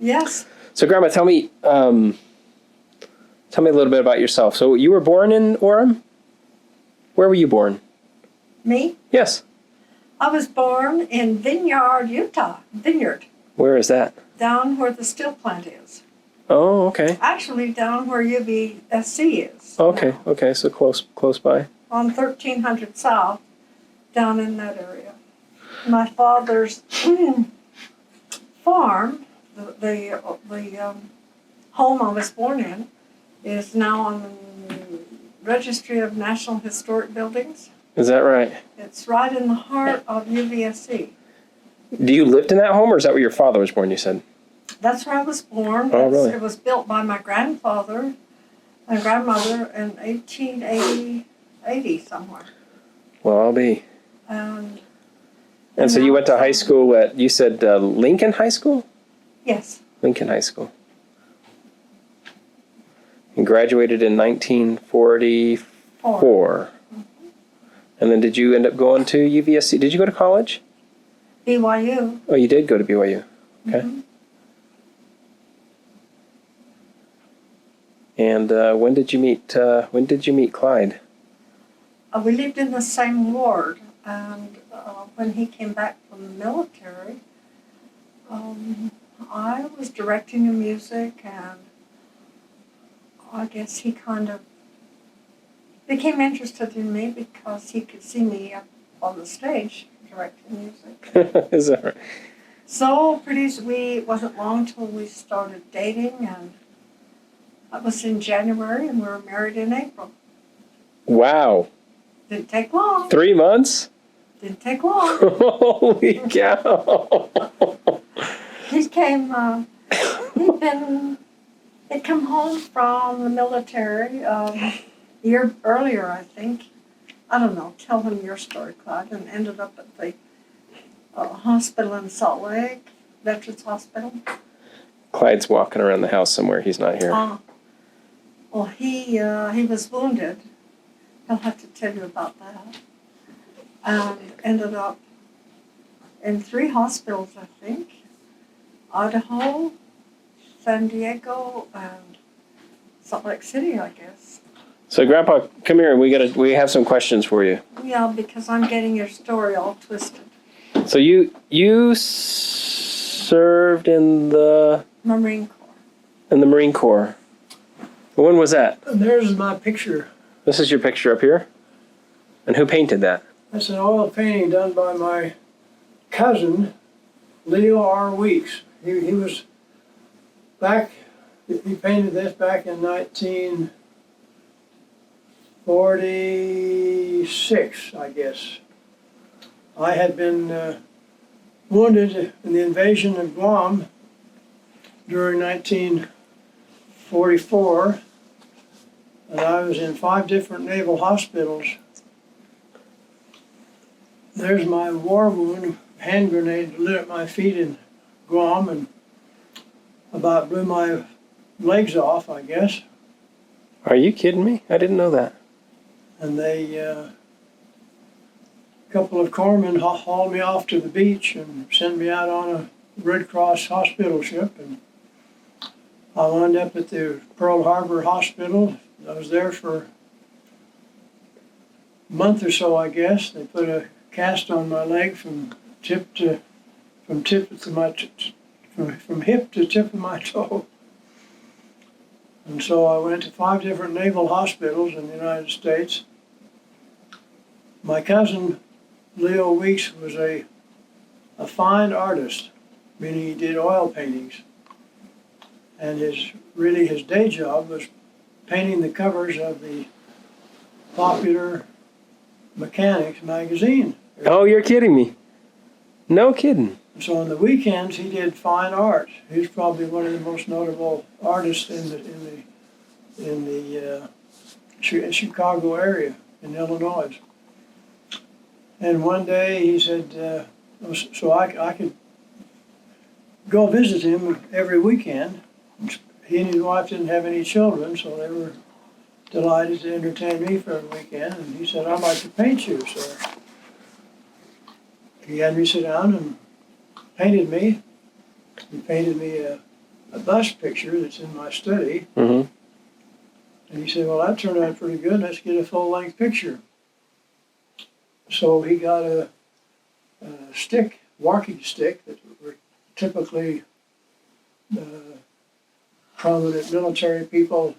Yes. So, Grandma, tell me a little bit about yourself. So, you were born in Orem? Where were you born? Me? Yes. I was born in Vineyard, Utah. Vineyard. Where is that? Down where the steel plant is. Oh, okay. Actually, down where UVSC is. Okay, now. okay, so close by. On 1300 South, down in that area. My father's farm, the home I was born in, is now on the Registry of National Historic Buildings. Is that right? It's right in the heart of UVSC. Do you lived in that home, or is that where your father was born, you said? That's where I was born. Oh, really? It was built by my grandfather and grandmother in 1880 somewhere. Well, I'll be. And so you went to high school at, you said Lincoln High School? Yes. Lincoln High School. And graduated in 1944. Mm-hmm. And then did you end up going to UVSC? Did you go to college? BYU. Oh, you did go to BYU. Okay. Mm-hmm. And when did you meet Clyde? We lived in the same ward, and when he came back from the military, I was directing the music, and I guess he kind of became interested in me because he could see me up on the stage directing music. Is that right? So it wasn't long till we started dating, and that was in January, and we were married in April. Wow. Didn't take long. 3 months? Didn't take long. Holy cow. He'd come home from the military a year earlier, I think. I don't know. Tell him your story, Clyde. And ended up at the hospital in Salt Lake, Veterans Hospital. Clyde's walking around the house somewhere. He's not here. Well, he was wounded. I'll have to tell you about that. And ended up in 3 hospitals, I think. Idaho, San Diego, and Salt Lake City, I guess. So, Grandpa, come here. We have some questions for you. Yeah, because I'm getting your story all twisted. So you served in the Marine Corps. In the Marine Corps. When was that? And there's my picture. This is your picture up here? And who painted that? That's an oil painting done by my cousin, Leo R. Weeks. He was back, he painted this back in 1946, I guess. I had been wounded in the invasion of Guam during 1944, and I was in 5 different naval hospitals. There's my war wound, hand grenade lit at my feet in Guam and about blew my legs off, I guess. Are you kidding me? I didn't know that. And a couple of corpsmen hauled me off to the beach and sent me out on a Red Cross hospital ship. And I wound up at the Pearl Harbor Hospital. I was there for a month or so, I guess. They put a cast on my leg from hip to tip of my toe. And so I went to 5 different naval hospitals in the United States. My cousin, Leo Weeks, was a fine artist, meaning he did oil paintings. And his day job was painting the covers of the popular Mechanics magazine. Oh, you're kidding me. No kidding. So on the weekends, he did fine art. He's probably one of the most notable artists in the Chicago area in Illinois. And one day he said, so I could go visit him every weekend. He and his wife didn't have any children, so they were delighted to entertain me for a weekend. And he said, I'd like to paint you, sir. He had me sit down and painted me. He painted me a a bus picture that's in my study. Mm-hmm. And he said, well, that turned out pretty good. Let's get a full-length picture. So he got a stick, walking stick that were typically prominent military people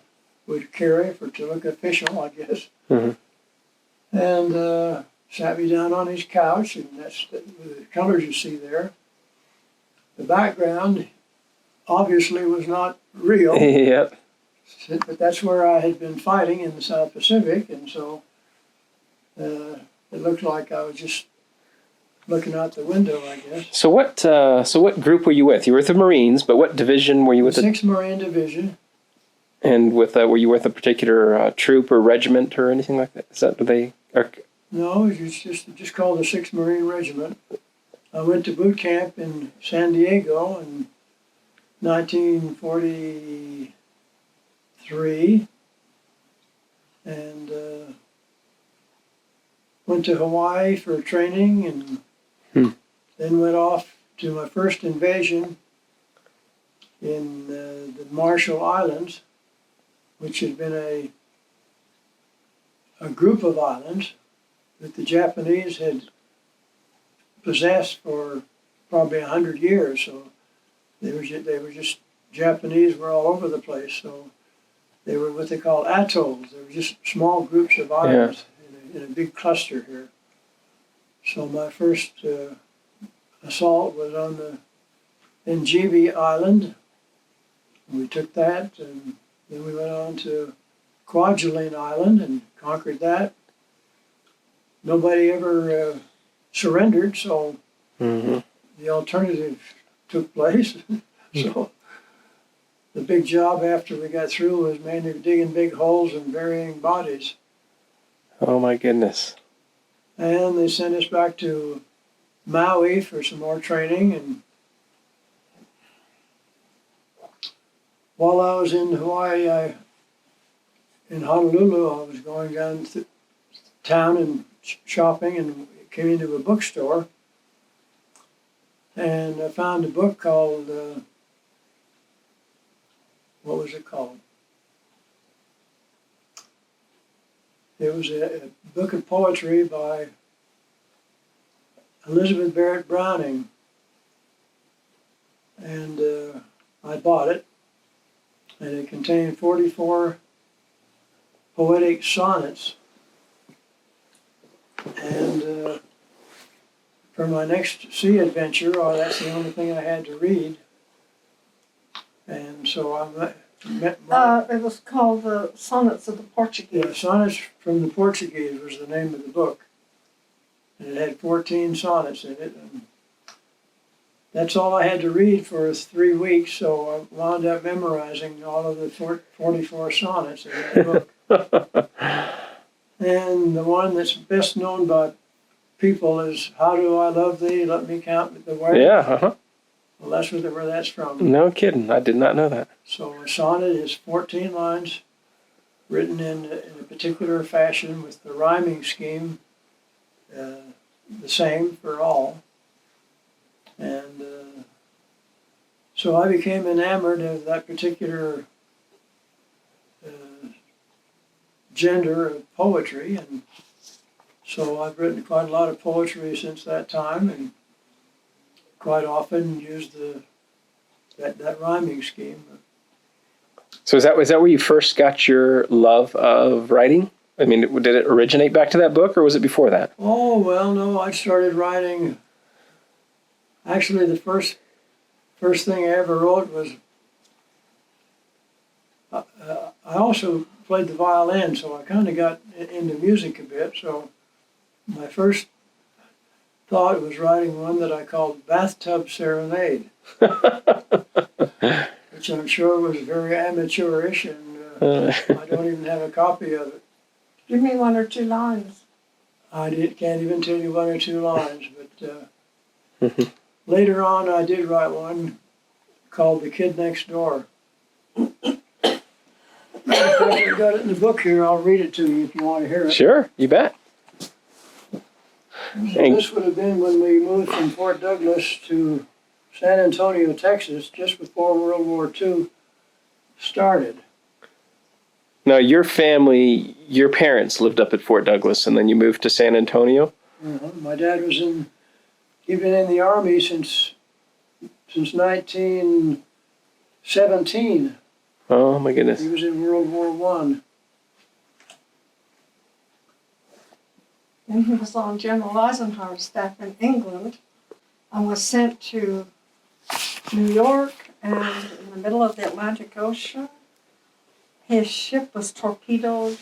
would carry to look official, I guess. Mm-hmm. And sat me down on his couch, and that's the colors you see there. The background obviously was not real. Yep. But that's where I had been fighting in the South Pacific, and so it looked like I was just looking out the window, I guess. So what group were you with? You were with the Marines, but what division were you with? The 6th Marine Division. And were you with a particular troop or regiment or anything like that? Is that what they are? No, it's just called the 6th Marine Regiment. I went to boot camp in San Diego in 1943, and went to Hawaii for training, and then went off to my first invasion in the Marshall Islands, which had been a group of islands that the Japanese had possessed for probably 100 years. So they were just Japanese were all over the place. So they were what they call atolls. They were just small groups of islands in a big cluster here. So my first assault was on the Njibi Island. We took that, and then we went on to Kwajalein Island and conquered that. Nobody ever surrendered, so the alternative took place. So the big job after we got through was mainly digging big holes and burying bodies. Oh my goodness. And they sent us back to Maui for some more training. And while I was in Hawaii, in Honolulu, I was going down to town and shopping, and came into a bookstore. And I found a book called, what was it called? It was a book of poetry by Elizabeth Barrett Browning. And I bought it. And it contained 44 poetic sonnets. And for my next sea adventure, that's the only thing I had to read. And so I met It was called the Sonnets of the Portuguese. yeah, Sonnets from the Portuguese was the name of the book. And it had 14 sonnets in it. And that's all I had to read for 3 weeks, so I wound up memorizing all of the 44 sonnets in that book. And the one that's best known by people is "How Do I Love Thee? Let Me Count the Ways." Yeah. Well, that's where that's from. No kidding. I did not know that. So a sonnet is 14 lines written in a particular fashion with the rhyming scheme the same for all. And so I became enamored of that particular gender of poetry, and so I've written quite a lot of poetry since that time, and quite often used that rhyming scheme. So is that where you first got your love of writing? I mean, did it originate back to that book, or was it before that? Oh, well, no, I started writing. Actually, the first thing I ever wrote was, I also played the violin, so I kind of got into music a bit. So my first thought was writing one that I called Bathtub Serenade, which I'm sure was very amateurish, and I don't even have a copy of it. Give me 1 or 2 lines. Can't even tell you 1 or 2 lines, but later on I did write one called The Kid Next Door. I've got it in the book here. I'll read it to you if you want to hear it. Sure, you bet. So this would have been when we moved from Fort Douglas to San Antonio, Texas, just before World War II started. Now, your family, your parents lived up at Fort Douglas, and then you moved to San Antonio? My dad he'd been in the Army since 1917. Oh, my goodness. He was in World War I. And he was on General Eisenhower's staff in England and was sent to New York, and in the middle of the Atlantic Ocean, his ship was torpedoed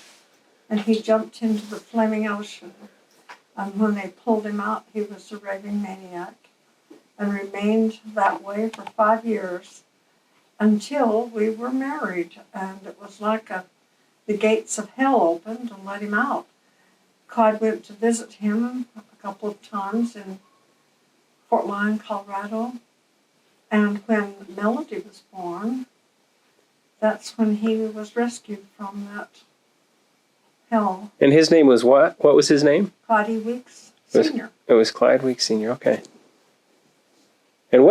and he jumped into the flaming ocean. And when they pulled him out, he was a raving maniac and remained that way for 5 years until we were married. And it was like the gates of hell opened and let him out. Clyde went to visit him a couple of times in Fort Lyon, Colorado. And when Melody was born, that's when he was rescued from that hell. And his name was what? What was his name? Clyde Weeks Sr. It was Clyde Weeks Sr., okay. And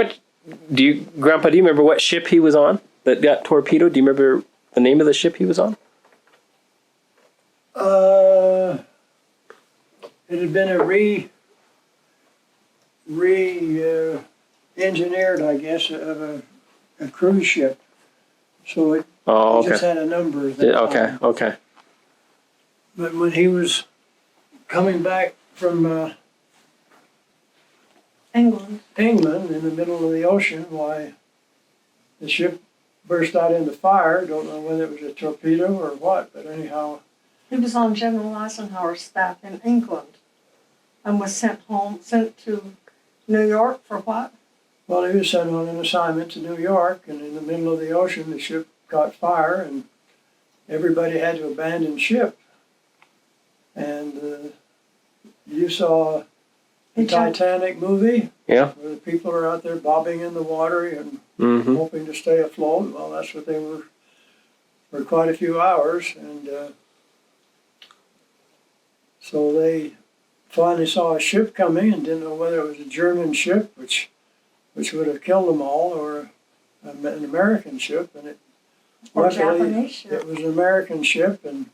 Grandpa, do you remember what ship he was on that got torpedoed? Do you remember the name of the ship he was on? It had been engineered, I guess, of a cruise ship. So it just had a number. Okay. But when he was coming back from England in the middle of the ocean, why the ship burst out into fire. Don't know whether it was a torpedo or what, but anyhow. He was on General Eisenhower's staff in England and was sent to New York for what? Well, he was sent on an assignment to New York, and in the middle of the ocean, the ship caught fire, and everybody had to abandon ship. And you saw the Titanic movie? Yeah. Where the people are out there bobbing in the water and hoping to stay afloat. Well, that's what they were for quite a few hours. And so they finally saw a ship coming and didn't know whether it was a German ship, which would have killed them all, or an American ship. And Or luckily, Japanese ship. it was an American ship, and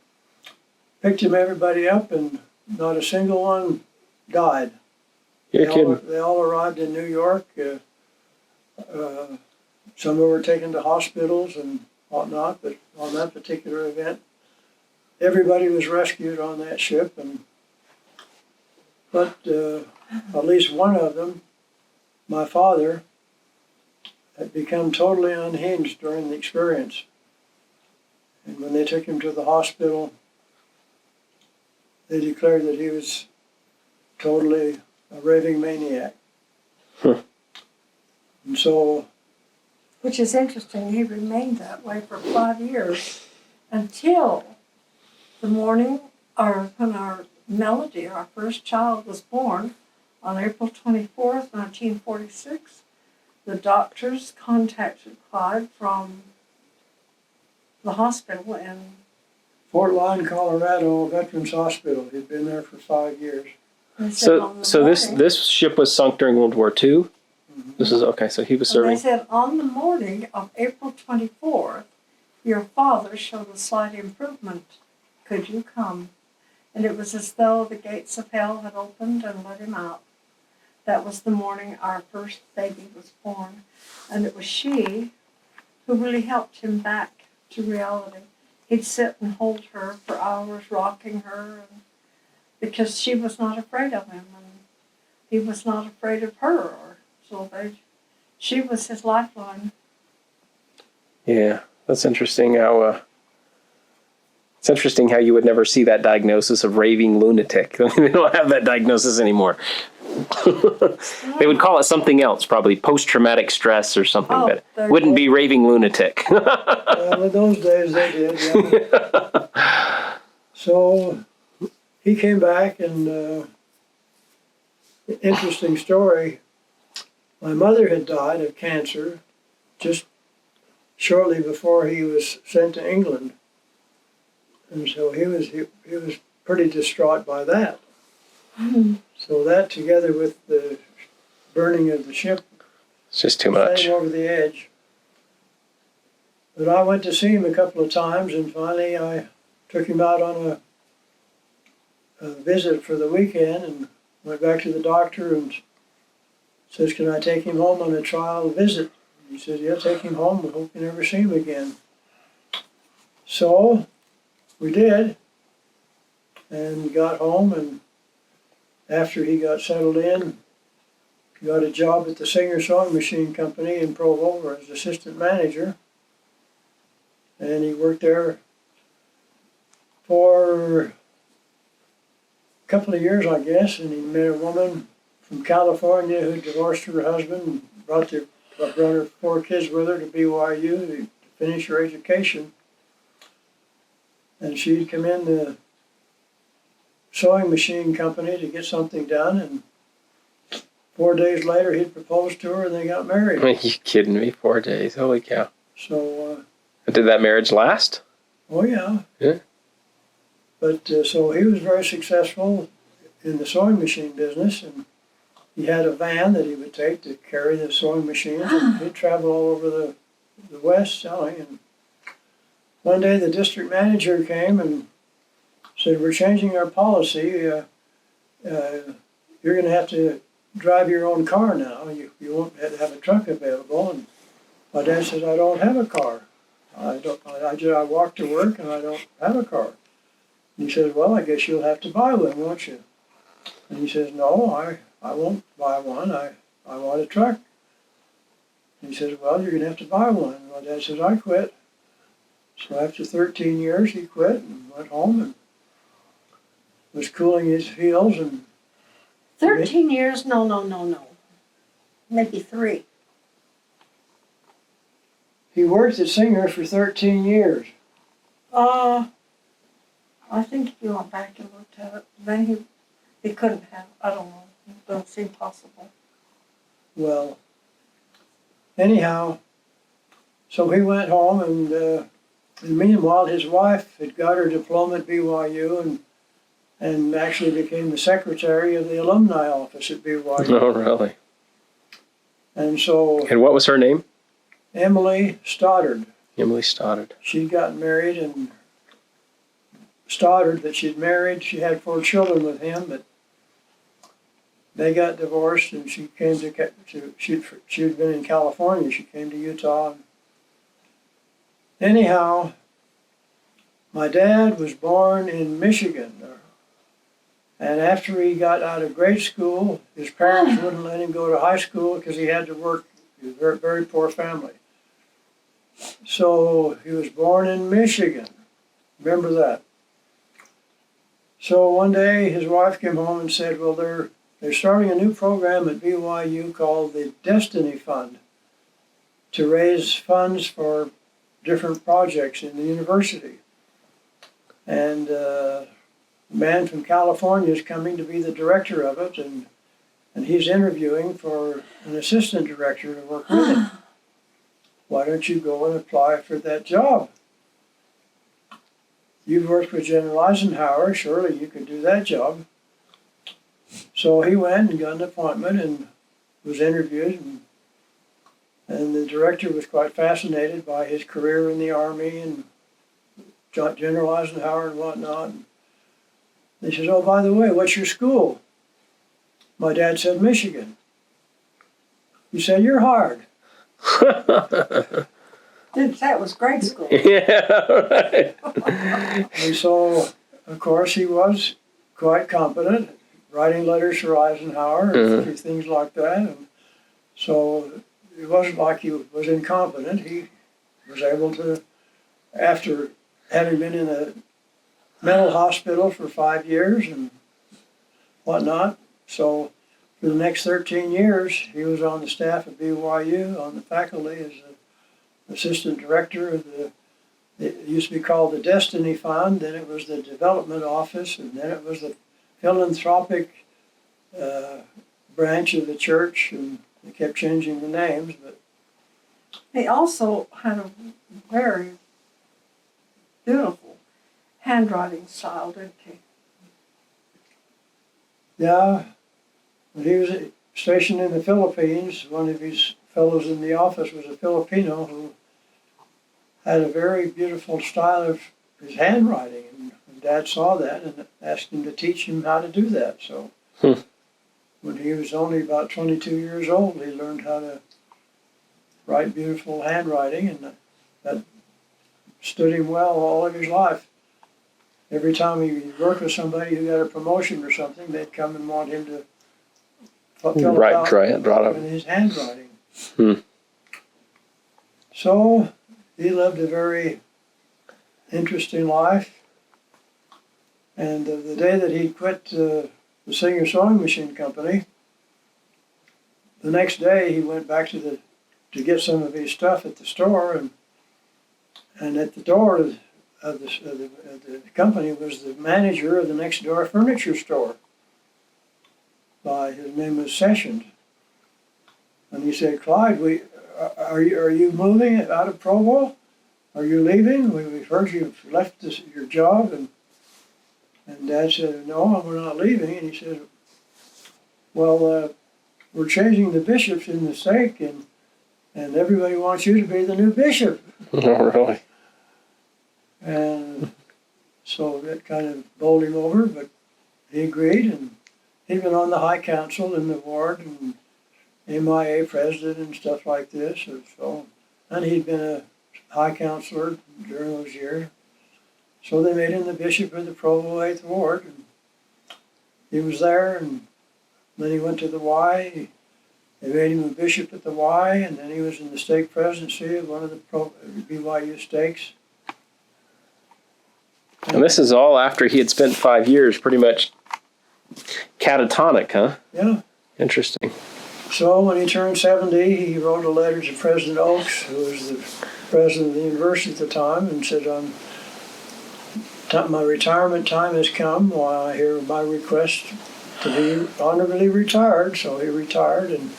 picked everybody up, and not a single one died. You're kidding. They all arrived in New York. Some were taken to hospitals and whatnot, but on that particular event, everybody was rescued on that ship. But at least one of them, my father, had become totally unhinged during the experience. And when they took him to the hospital, they declared that he was totally a raving maniac. Huh. And so... Which is interesting, he remained that way for 5 years until the morning, when our Melody, our first child, was born on April 24th, 1946. The doctors contacted Clyde from the hospital in Fort Lyon, Colorado, Veterans Hospital. He'd been there for 5 years. So this ship was sunk during World War II? Mm-hmm. This is, okay, so he was serving. And they said, on the morning of April 24th, your father showed a slight improvement. Could you come? And it was as though the gates of hell had opened and let him out. That was the morning our first baby was born. And it was she who really helped him back to reality. He'd sit and hold her for hours, rocking her, because she was not afraid of him, and he was not afraid of her. She was his lifeline. Yeah, that's interesting how... It's interesting how you would never see that diagnosis of raving lunatic. They don't have that diagnosis anymore. They would call it something else, probably post-traumatic stress or something, but it wouldn't be raving lunatic. Well, in those days they did, yeah. So he came back, and interesting story. My mother had died of cancer just shortly before he was sent to England. And so he was pretty distraught by that. Mm-hmm. So that, together with the burning of the ship, It's just too much. Came over the edge. But I went to see him a couple of times, and finally I took him out on a visit for the weekend, and went back to the doctor and says, "Can I take him home on a trial visit?" He says, "Yeah, take him home. We hope you never see him again." So we did, and got home, and after he got settled in, he got a job at the Singer Sewing Machine Company in Provo as assistant manager. And he worked there for a couple of years, I guess, and he met a woman from California who divorced her husband and brought her 4 kids with her to BYU to finish her education. And she'd come in the sewing machine company to get something done, and 4 days later he'd proposed to her and they got married. Are you kidding me? 4 days. Holy cow. So, Did that marriage last? oh yeah. Yeah. But so he was very successful in the sewing machine business, and he had a van that he would take to carry the sewing machines, and he'd travel all over the West selling. And one day the district manager came and said, "We're changing our policy. You're going to have to drive your own car now. You won't have a truck available." And my dad says, "I don't have a car. I walk to work and I don't have a car." And he says, "Well, I guess you'll have to buy one, won't you?" And he says, "No, I won't buy one. I want a truck." And he says, "Well, you're going to have to buy one." And my dad says, "I quit." So after 13 years, he quit and went home and was cooling his heels. And 13 years? No. Maybe 3. he worked at Singer for 13 years. I think if you went back and looked at it, then he couldn't have. I don't know. It doesn't seem possible. Well, anyhow, so he went home, and meanwhile his wife had got her diploma at BYU and actually became the secretary of the alumni office at BYU. Oh, really? And so And what was her name? Emily Stoddard. Emily Stoddard. She'd gotten married, and Stoddard that she'd married, she had 4 children with him, but they got divorced, and she came she'd been in California. She came to Utah. Anyhow, my dad was born in Michigan, and after he got out of grade school, his parents wouldn't let him go to high school because he had to work. He was a very, very poor family. So he was born in Michigan. Remember that. So one day his wife came home and said, "Well, they're starting a new program at BYU called the Destiny Fund to raise funds for different projects in the university. And a man from California is coming to be the director of it, and he's interviewing for an assistant director to work with him. Why don't you go and apply for that job? You've worked with General Eisenhower, surely you could do that job." So he went and got an appointment and was interviewed, and the director was quite fascinated by his career in the Army and General Eisenhower and whatnot. And he says, "Oh, by the way, what's your school?" My dad said, "Michigan." He said, "You're hard." Didn't say it was grade school. Yeah, right. And so, of course, he was quite competent, writing letters for Eisenhower and things like that. And so it wasn't like he was incompetent. He was able to, after having been in a mental hospital for 5 years and whatnot, so for the next 13 years, he was on the staff at BYU, on the faculty as an assistant director of it used to be called the Destiny Fund, then it was the Development Office, and then it was the Philanthropic branch of the church, and they kept changing the names. But He also had a very beautiful handwriting style, didn't he? yeah, when he was stationed in the Philippines, one of his fellows in the office was a Filipino who had a very beautiful style of his handwriting, and Dad saw that and asked him to teach him how to do that. So when he was only about 22 years old, he learned how to write beautiful handwriting, and that stood him well all of his life. Every time he worked with somebody who got a promotion or something, they'd come and want him to fill it out in his handwriting. So he lived a very interesting life. And the day that he quit the Singer Sewing Machine Company, the next day he went back to get some of his stuff at the store, and at the door of the company was the manager of the next door furniture store. His name was Sessions. And he said, "Clyde, are you moving out of Provo? Are you leaving? We've heard you've left your job." And Dad said, "No, we're not leaving." And he said, "Well, we're changing the bishops in the stake, and everybody wants you to be the new bishop." Oh, really? And so that kind of bowled him over, but he agreed, and he'd been on the High Council in the ward and MIA president and stuff like this. And he'd been a High Councilor during those years. So they made him the bishop of the Provo 8th Ward. And he was there, and then he went to the Y. They made him a bishop at the Y, and then he was in the stake presidency of one of the BYU stakes. And this is all after he had spent 5 years pretty much catatonic, huh? Yeah. Interesting. So when he turned 70, he wrote a letter to President Oakes, who was the president of the university at the time, and said, "My retirement time has come. Well, I hear my request to be honorably retired." So he retired, and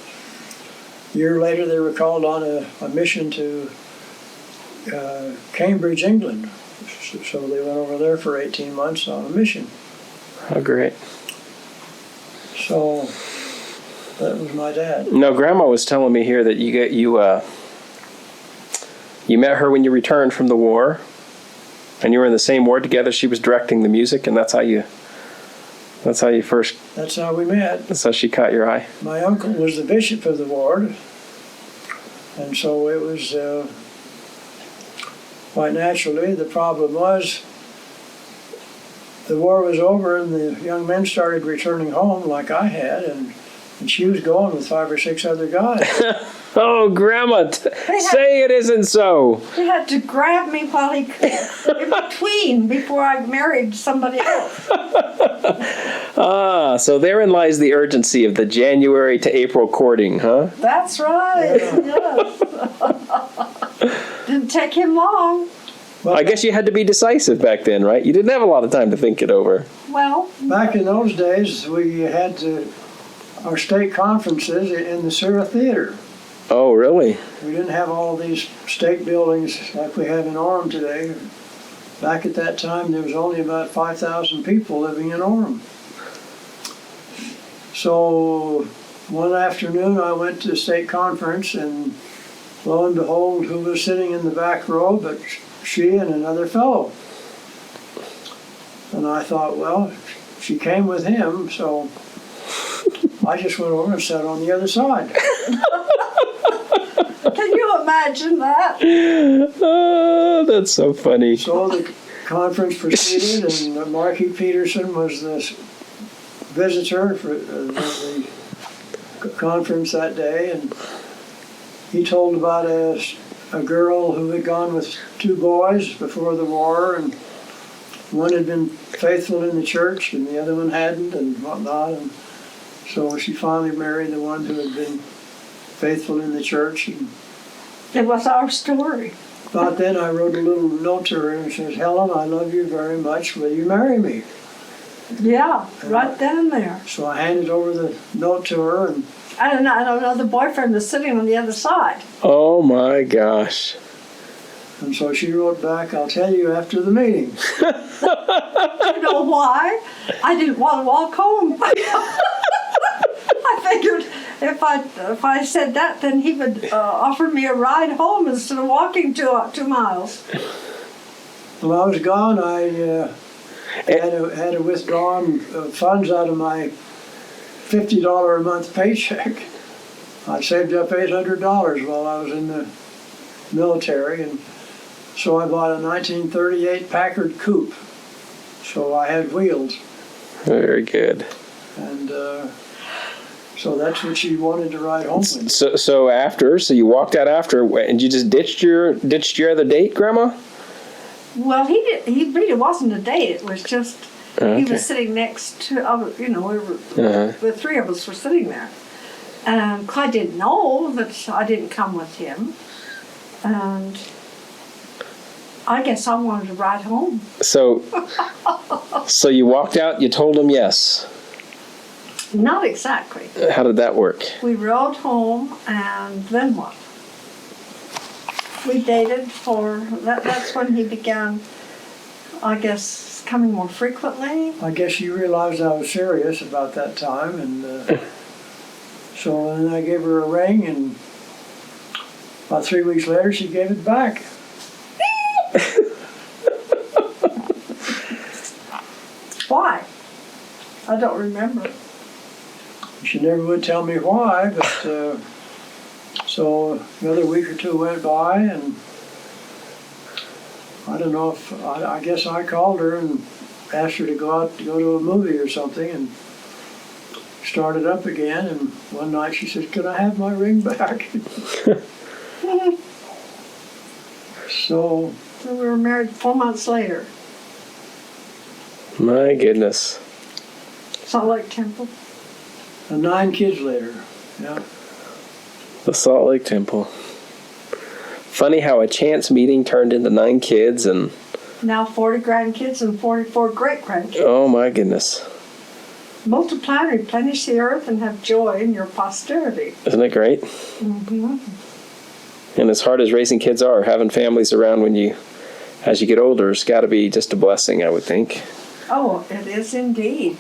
a year later they were called on a mission to Cambridge, England. So they went over there for 18 months on a mission. Oh, great. So that was my dad. No, Grandma was telling me here that you met her when you returned from the war, and you were in the same ward together. She was directing the music, and that's how you first. That's how we met. That's how she caught your eye. My uncle was the bishop of the ward, and so it was quite naturally. The problem was the war was over, and the young men started returning home like I had, and she was going with 5 or 6 other guys. Oh, Grandma, say it isn't so. He had to grab me while he could, in between, before I married somebody else. So therein lies the urgency of the January to April courting, huh? That's right. Yes. Didn't take him long. Well, I guess you had to be decisive back then, right? You didn't have a lot of time to think it over. Well, back in those days, we had our state conferences in the Sura Theater. Oh, really? We didn't have all these state buildings like we have in Orem today. Back at that time, there was only about 5,000 people living in Orem. So one afternoon, I went to a state conference, and lo and behold, who was sitting in the back row but she and another fellow. And I thought, well, she came with him, so I just went over and sat on the other side. can you imagine that? Oh, that's so funny. So the conference proceeded, and Marky Peterson was the visitor for the conference that day, and he told about a girl who had gone with 2 boys before the war, and one had been faithful in the church and the other one hadn't, and whatnot. And so she finally married the one who had been faithful in the church. And It was our story. about then I wrote a little note to her, and it says, "Helen, I love you very much. Will you marry me?" Yeah, right then and there. So I handed over the note to her, and I don't know, the boyfriend was sitting on the other side. Oh, my gosh. so she wrote back, "I'll tell you after the meeting." You know why? I didn't want to walk home. I figured if I said that, then he would offer me a ride home instead of walking 2 miles. When I was gone, I had to withdraw funds out of my $50 a month paycheck. I saved up $800 while I was in the military, and so I bought a 1938 Packard coupe. So I had wheels. Very good. And so that's what she wanted to ride home with. So you walked out after, and you just ditched your other date, Grandma? Well, he really wasn't a date. It was just Okay. he was sitting next to the three of us were sitting there. And Clyde didn't know that I didn't come with him, and I guess I wanted to ride home. So you walked out. You told him yes. Not exactly. How did that work? We rode home, and then what? We dated for that's when he began, I guess, coming more frequently. I guess she realized I was serious about that time, and so then I gave her a ring, and about 3 weeks later she gave it back. Why? I don't remember. She never would tell me why, but so another week or two went by, and I don't know if I guess I called her and asked her to go out to go to a movie or something, and started up again. And one night she said, "Can I have my ring back?" So We were married 4 months later. My goodness. Salt Lake Temple. and 9 kids later. Yeah. The Salt Lake Temple. Funny how a chance meeting turned into 9 kids and... Now 40 grandkids and 44 great-grandkids. Oh my goodness. Multiply and replenish the earth and have joy in your posterity. Isn't it great? Mm-hmm. And as hard as raising kids are, having families around as you get older, has got to be just a blessing, I would think. Oh, it is indeed.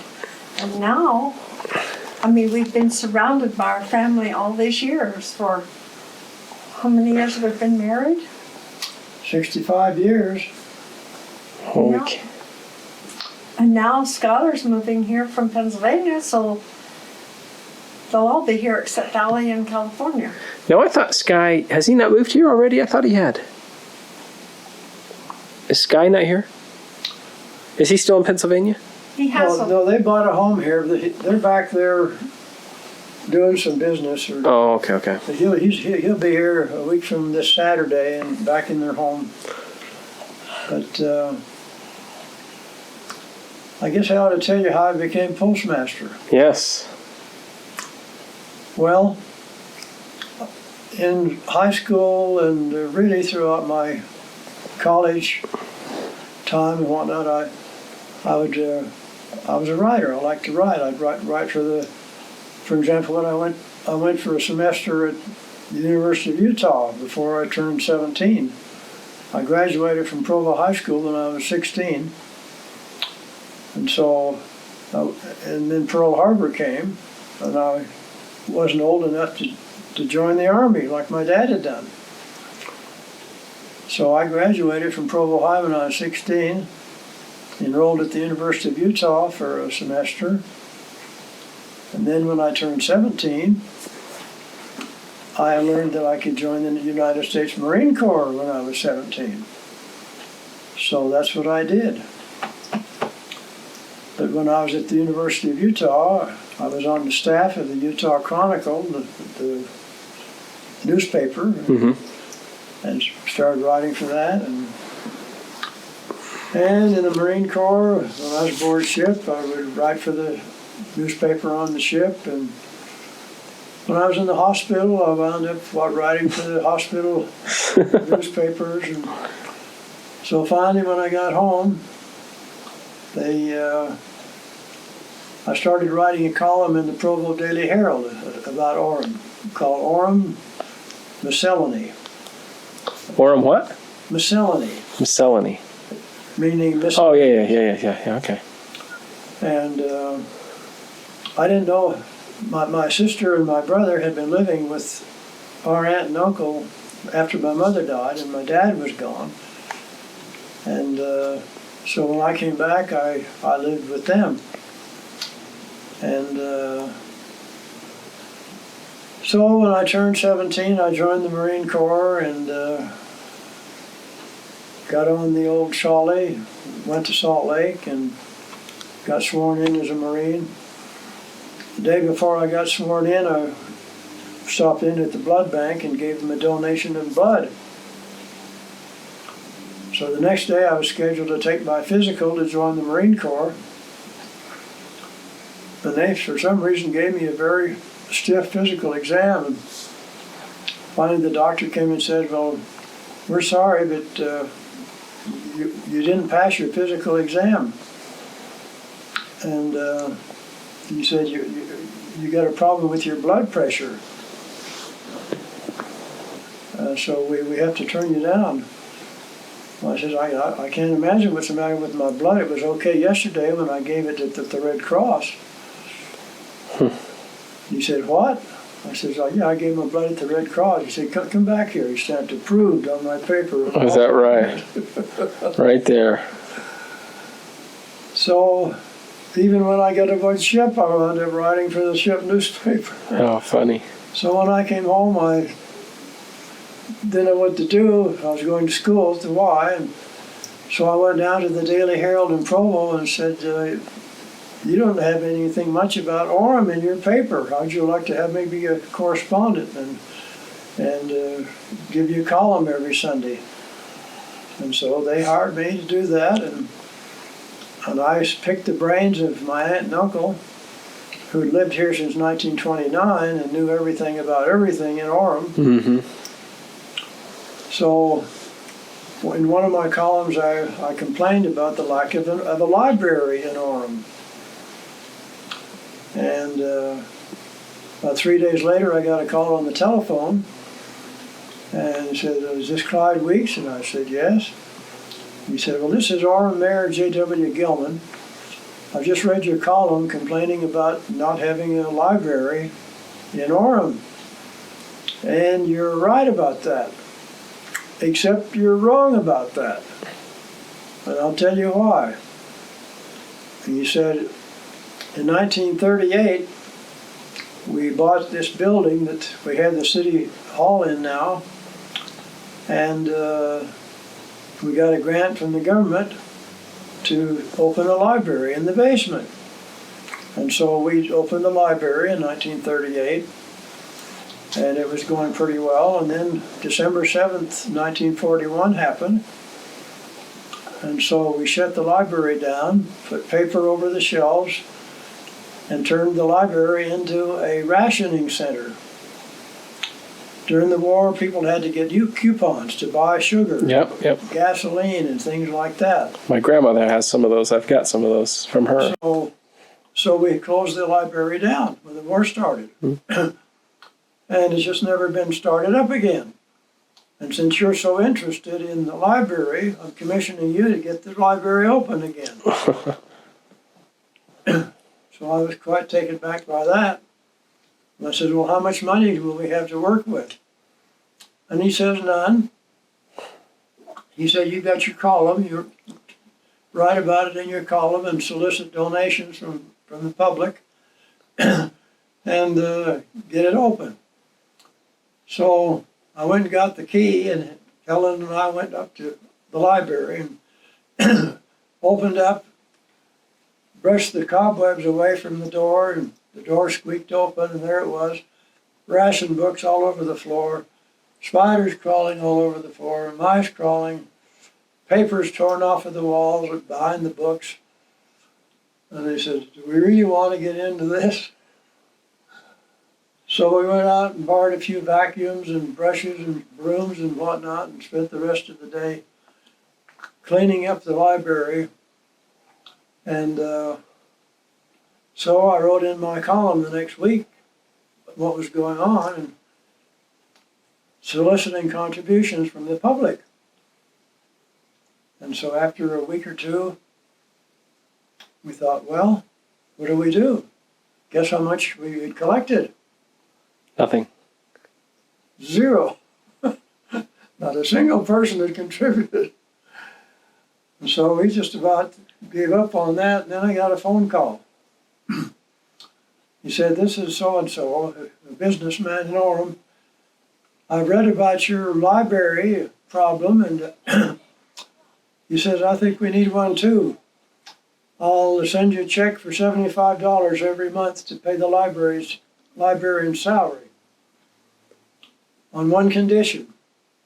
And now, I mean, we've been surrounded by our family all these years. For how many years have we been married? 65 years. Holy Yeah. And now Skylar's moving here from Pennsylvania, so they'll all be here except Allie in California. Now, I thought Sky... Has he not moved here already? I thought he had. Is Sky not here? Is he still in Pennsylvania? He has No, they bought a home here. They're back there doing some business. Or Oh, okay. he'll be here a week from this Saturday and back in their home. But I guess I ought to tell you how I became postmaster. Yes. Well, in high school and really throughout my college time and whatnot, I was a writer. I liked to write. I'd write for example, when I went for a semester at the University of Utah before I turned 17. I graduated from Provo High School when I was 16. And so, and then Pearl Harbor came, and I wasn't old enough to join the Army like my dad had done. So I graduated from Provo High when I was 16, enrolled at the University of Utah for a semester, and then when I turned 17, I learned that I could join the United States Marine Corps when I was 17. So that's what I did. But when I was at the University of Utah, I was on the staff of the Utah Chronicle, the newspaper, and started writing for that. And in the Marine Corps, when I was aboard ship, I would write for the newspaper on the ship. And when I was in the hospital, I wound up writing for the hospital newspapers. And so finally, when I got home, I started writing a column in the Provo Daily Herald about Orem, called Orem Miscellany. Orem what? Miscellany, Miscellany. meaning Oh, yeah, okay. And I didn't know my sister and my brother had been living with our aunt and uncle after my mother died and my dad was gone. And so when I came back, I lived with them. And so when I turned 17, I joined the Marine Corps and got on the old trolley, went to Salt Lake and got sworn in as a Marine. The day before I got sworn in, I stopped in at the blood bank and gave them a donation of blood. So the next day I was scheduled to take my physical to join the Marine Corps. And they, for some reason, gave me a very stiff physical exam. And finally the doctor came and said, well, we're sorry, but you didn't pass your physical exam. And he said, you got a problem with your blood pressure. So we have to turn you down. Well, I said, I can't imagine what's the matter with my blood. It was okay yesterday when I gave it at the Red Cross. He said, what? I said, oh, yeah, I gave my blood at the Red Cross. He said, come back here. He stamped approved on my paper. Oh, is that right? Right there. So even when I got aboard ship, I wound up writing for the ship newspaper. Oh, funny. So when I came home, I didn't know what to do. I was going to school at the Y, and so I went down to the Daily Herald in Provo and said, you don't have anything much about Orem in your paper. How'd you like to have maybe a correspondent and give you a column every Sunday? And so they hired me to do that, and I picked the brains of my aunt and uncle, who had lived here since 1929 and knew everything about everything in Orem. Mm-hmm. So in one of my columns, I complained about the lack of a library in Orem. And about 3 days later, I got a call on the telephone, and he said, is this Clyde Weeks? And I said, yes. He said, well, this is Orem Mayor J.W. Gilman. I've just read your column complaining about not having a library in Orem. And you're right about that, except you're wrong about that. And I'll tell you why. And he said, in 1938, we bought this building that we have the city hall in now, and we got a grant from the government to open a library in the basement. And so we opened the library in 1938, and it was going pretty well. And then December 7th, 1941 happened. And so we shut the library down, put paper over the shelves, and turned the library into a rationing center. During the war, people had to get coupons to buy sugar, Yep. gasoline, and things like that. My grandmother has some of those. I've got some of those from her. So we closed the library down when the war started. And it's just never been started up again. And since you're so interested in the library, I'm commissioning you to get the library open again. So I was quite taken back by that. And I said, well, how much money will we have to work with? And he says, none. He said, you got your column, you write about it in your column and solicit donations from the public and get it open. So I went and got the key, and Helen and I went up to the library and opened up, brushed the cobwebs away from the door, and the door squeaked open, and there it was, ration books all over the floor, spiders crawling all over the floor, mice crawling, papers torn off of the walls behind the books. And they said, do we really want to get into this? So we went out and borrowed a few vacuums and brushes and brooms and whatnot and spent the rest of the day cleaning up the library. And so I wrote in my column the next week what was going on and soliciting contributions from the public. And so after a week or two, we thought, well, what do we do? guess how much we had collected? Nothing. 0. Not a single person had contributed. And so we just about gave up on that, and then I got a phone call. He said, "This is so-and-so, a businessman in Orem. I've read about your library problem, and he says, I think we need one too. I'll send you a check for $75 every month to pay the librarian's salary, on one condition,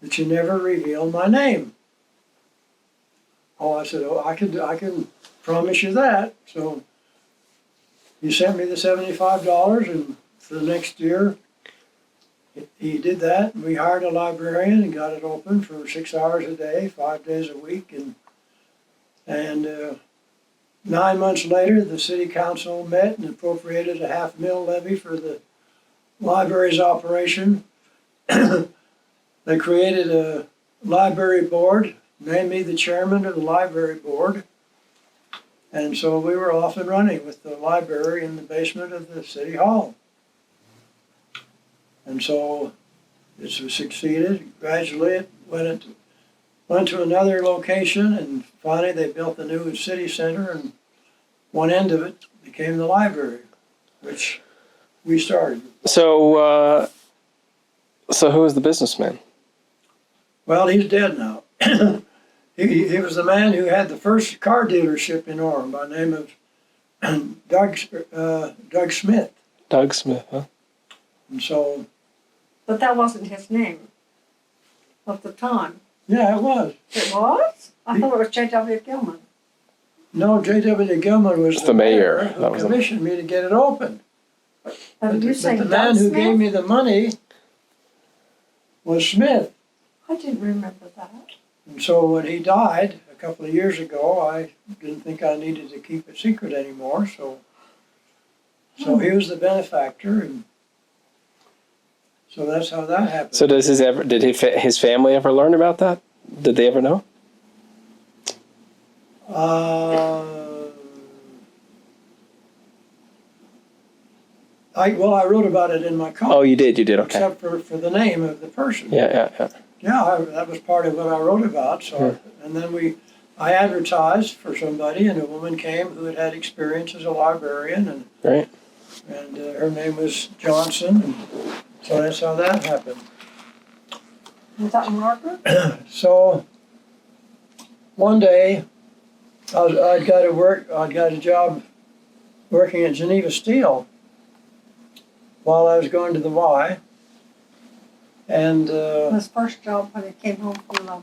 that you never reveal my name." Oh, I said, "Oh, I can promise you that." So he sent me the $75, and for the next year, he did that. We hired a librarian and got it open for 6 hours a day, 5 days a week, and 9 months later, the city council met and appropriated a $500,000 levy for the library's operation. They created a library board, named me the chairman of the library board. And so we were off and running with the library in the basement of the city hall. And so it succeeded. Gradually it went to another location, and finally they built the new city center, and one end of it became the library, which we started. So who was the businessman? Well, he's dead now. He was the man who had the first car dealership in Orem by the name of Doug Smith. Doug Smith, huh? And so, But that wasn't his name at the time. yeah, it was. It was? I thought it was J.W. Gilman. No, J.W. Gilman was The mayor. who That was commissioned me to get it open. And you But saying the man Doug who Smith? gave me the money was Smith. I didn't remember that. And so when he died a couple of years ago, I didn't think I needed to keep it secret anymore. So he was the benefactor, and so that's how that happened. So did his family ever learn about that? Did they ever know? I wrote about it in my column. Oh, you did. Okay. Except for the name of the person. Yeah. Yeah, that was part of what I wrote about. So, and then I advertised for somebody, and a woman came who had experience as a librarian, and Right. her name was Johnson, and so that's how that happened. Was that Margaret? So one day, I'd got a job working at Geneva Steel while I was going to the Y, and His first job when he came home from the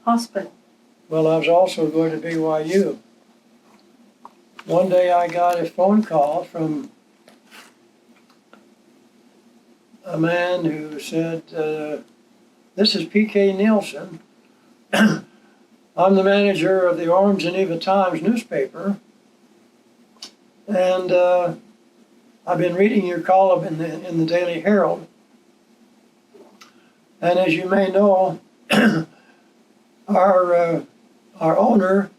hospital. well, I was also going to BYU. One day I got a phone call from a man who said, "This is P.K. Nielsen. I'm the manager of the Orem Geneva Times newspaper, and I've been reading your column in the Daily Herald. And as you may know, our owner,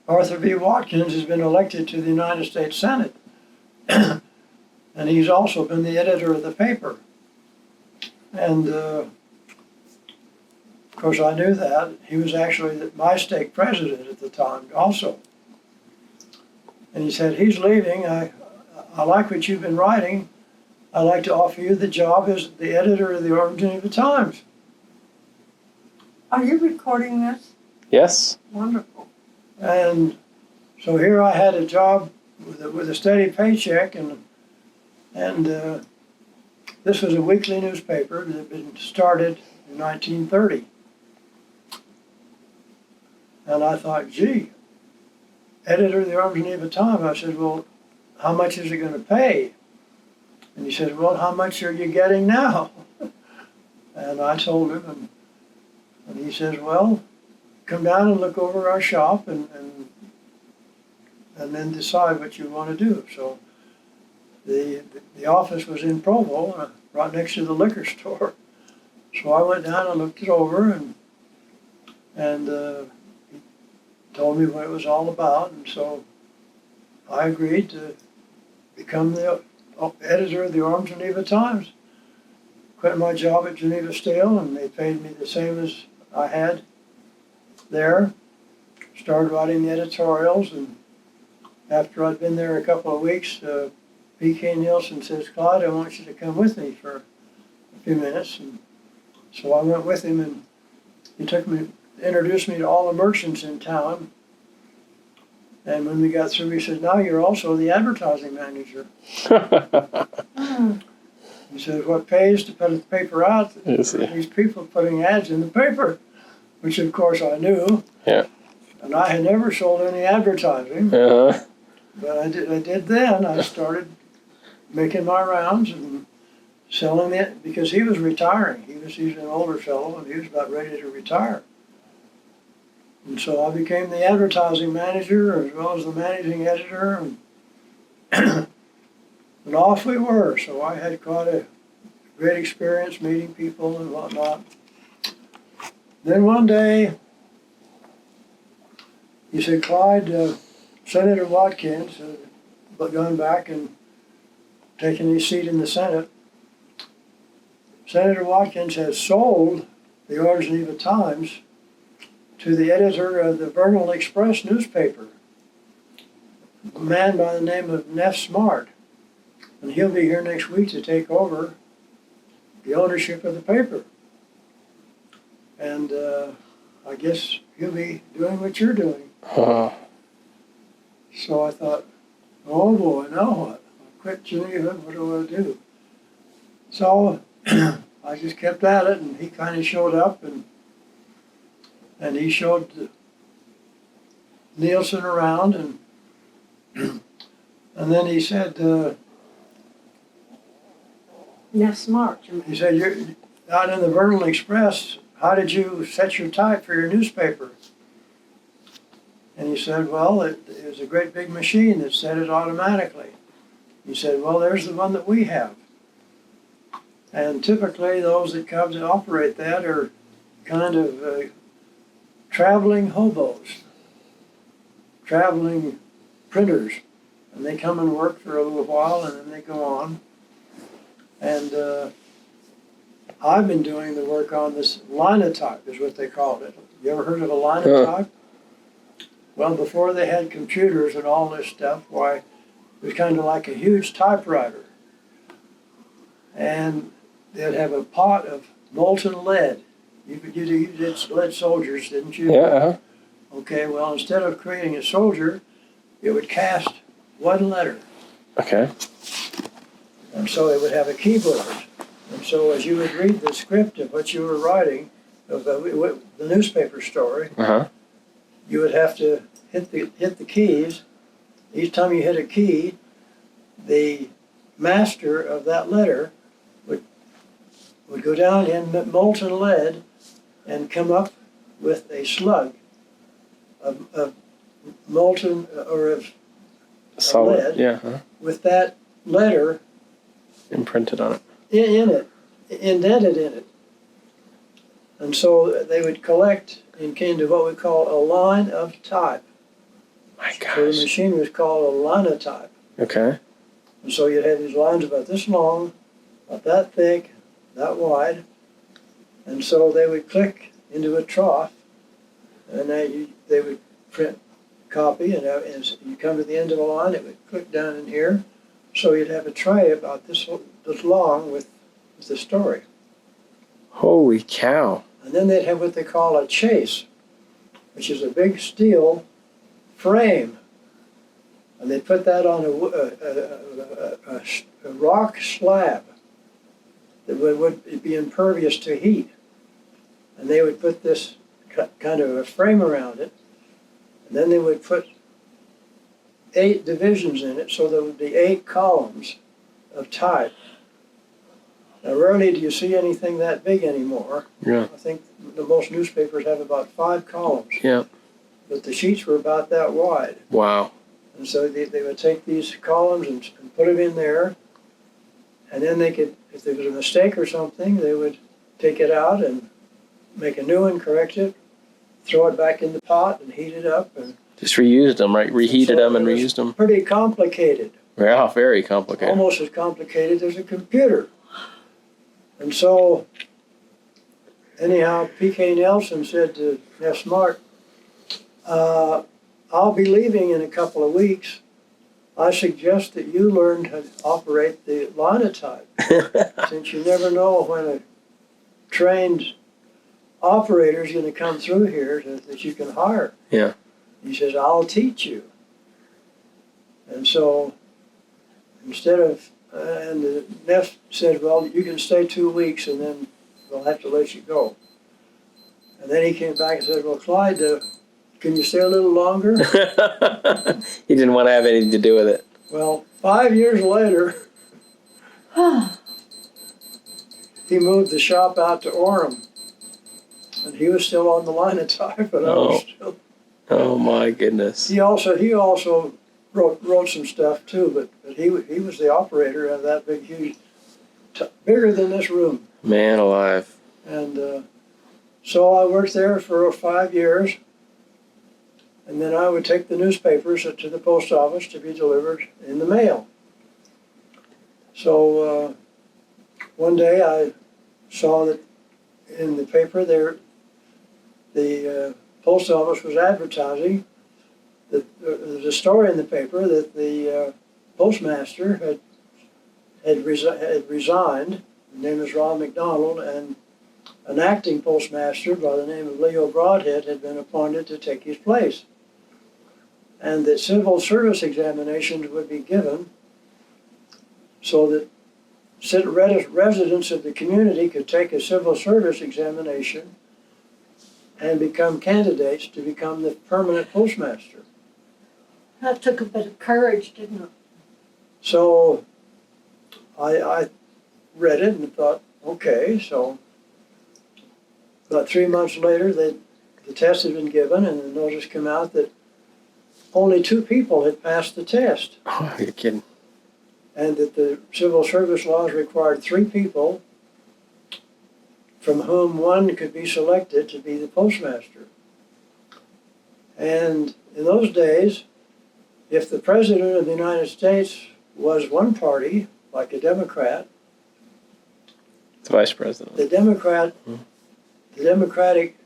Arthur V. Watkins, has been elected to the United States Senate, and he's also been the editor of the paper. And of course, I knew that he was actually my stake president at the time, also. And he said, he's leaving. I like what you've been writing. I'd like to offer you the job as the editor of the Orem Geneva Times." Are you recording this? Yes. Wonderful. And so here I had a job with a steady paycheck, and this was a weekly newspaper that had been started in 1930. And I thought, gee, editor of the Orem Geneva Times. I said, well, how much is it going to pay? And he said, well, how much are you getting now? And I told him, and he says, well, come down and look over our shop and then decide what you want to do. So the office was in Provo, right next to the liquor store. So I went down and looked it over, and he told me what it was all about, and so I agreed to become the editor of the Orem Geneva Times. Quit my job at Geneva Steel, and they paid me the same as I had there. Started writing the editorials, and after I'd been there a couple of weeks, P.K. Nielsen says, "Clyde, I want you to come with me for a few minutes." And so I went with him, and he introduced me to all the merchants in town. And when we got through, he said, "Now you're also the advertising manager." He said, "What pays to put the paper out? These people putting ads in the paper," which of course I knew. Yeah. And I had never sold any advertising. Uh-huh. But I did then. I started making my rounds and selling it because he was retiring. He's an older fellow, and he was about ready to retire. And so I became the advertising manager as well as the managing editor, and and off we were. So I had quite a great experience meeting people and whatnot. Then one day, he said, "Clyde, Senator Watkins had gone back and taken his seat in the Senate. Senator Watkins has sold the Orem Geneva Times to the editor of the Vernal Express newspaper, a man by the name of Neff Smart. And he'll be here next week to take over the ownership of the paper. And I guess he'll be doing what you're doing." So I thought, oh boy, now what? I quit Geneva, what do I do? So I just kept at it, and he kind of showed up, and he showed Nielsen around, and then he said, Neff Smart. he said, "You're out in the Vernal Express. How did you set your type for your newspaper?" And he said, "Well, it was a great big machine that set it automatically." He said, "Well, there's the one that we have. And typically those that come to operate that are kind of traveling hobos, traveling printers. And they come and work for a little while, and then they go on. And I've been doing the work on this linotype, is what they called it. You ever heard of a linotype? Well, before they had computers and all this stuff, why, it was kind of like a huge typewriter. And they'd have a pot of molten lead. You did lead soldiers, didn't you? Yeah. Uh-huh. Okay, well, instead of creating a soldier, it would cast one letter. Okay. And so it would have a keyboard. And so as you would read the script of what you were writing, of the newspaper story, Uh-huh. you would have to hit the keys. Each time you hit a key, the master of that letter would go down in molten lead and come up with a slug of molten or of Solid. lead, Yeah. Huh? with that letter Imprinted on it. in it, indented in it. And so they would collect into what we call a line of type. My So the gosh. machine was called a linotype. Okay. And so you'd have these lines about this long, about that thick, that wide. And so they would click into a trough, and they would print copy, and as you come to the end of the line, it would click down in here. So you'd have a tray about this long with the story. Holy cow. And then they'd have what they call a chase, which is a big steel frame. And they'd put that on a rock slab that would be impervious to heat. And they would put this kind of a frame around it. And then they would put 8 divisions in it, so there would be 8 columns of type. Now, rarely do you see anything that big anymore. Yeah. I think the most newspapers have about 5 columns. Yeah. But the sheets were about that wide. Wow. And so they would take these columns and put them in there. And then they could, if there was a mistake or something, they would take it out and make a new one, correct it, throw it back in the pot and heat it up. And Just reused them, right? Reheated so them and it was reused them. pretty complicated. Yeah, very complicated. almost as complicated as a computer. And so, anyhow, P.K. Nelson said to F. Smart, I'll be leaving in a couple of weeks. I suggest that you learn to operate the linotype, since you never know when a trained operator is going to come through here that you can hire. Yeah. He says, I'll teach you. And so, instead of, and the Neff said, well, you can stay 2 weeks and then we'll have to let you go. And then he came back and said, well, Clyde, can you stay a little longer? He didn't want to have anything to do with it. Well, 5 years later, he moved the shop out to Orem. And he was still on the linotype, but I was still. Oh my goodness. He also wrote some stuff too, but he was the operator of that big, huge, bigger than this room. Man alive. And so I worked there for 5 years, and then I would take the newspapers to the post office to be delivered in the mail. So one day I saw that in the paper there, the post office was advertising that there was a story in the paper that the postmaster had resigned. His name is Ron McDonald, and an acting postmaster by the name of Leo Broadhead had been appointed to take his place. And that civil service examinations would be given so that residents of the community could take a civil service examination and become candidates to become the permanent postmaster. That took a bit of courage, didn't it? So I read it and thought, okay, so about 3 months later, the test had been given and the notice came out that only 2 people had passed the test. Oh, you're kidding. And that the civil service laws required 3 people from whom 1 could be selected to be the postmaster. And in those days, if the President of the United States was one party, like a Democrat, It's vice president. the Democratic